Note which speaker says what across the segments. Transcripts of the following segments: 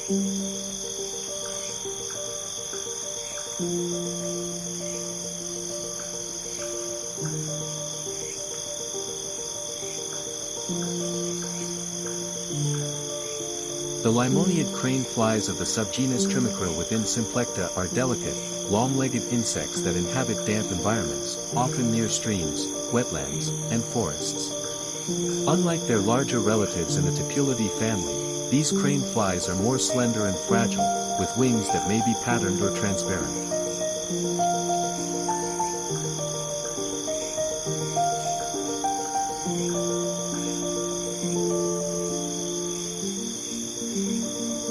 Speaker 1: The Limoniid crane flies of the subgenus Trimicra within Symplecta are delicate, long-legged insects that inhabit damp environments, often near streams, wetlands, and forests. Unlike their larger relatives in the Tipulidae family, these crane flies are more slender and fragile, with wings that may be patterned or transparent.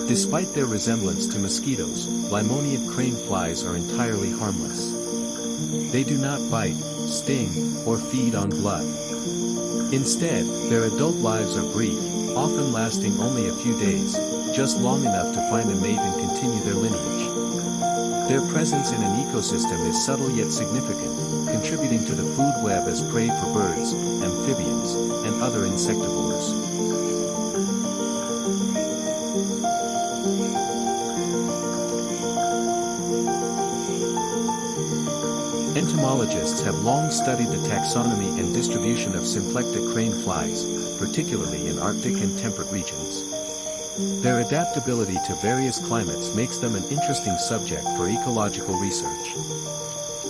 Speaker 1: Despite their resemblance to mosquitoes, Limoniid crane flies are entirely harmless. They do not bite, sting, or feed on blood. Instead, their adult lives are brief, often lasting only a few days, just long enough to find a mate and continue their lineage. Their presence in an ecosystem is subtle yet significant, contributing to the food web as prey for birds, amphibians, and other insectivores. Entomologists have long studied the taxonomy and distribution of Symplecta crane flies, particularly in Arctic and temperate regions. Their adaptability to various climates makes them an interesting subject for ecological research.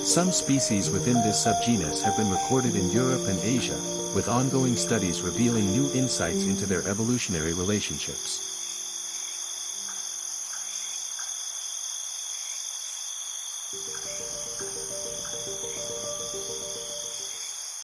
Speaker 1: Some species within this subgenus have been recorded in Europe and Asia, with ongoing studies revealing new insights into their evolutionary relationships.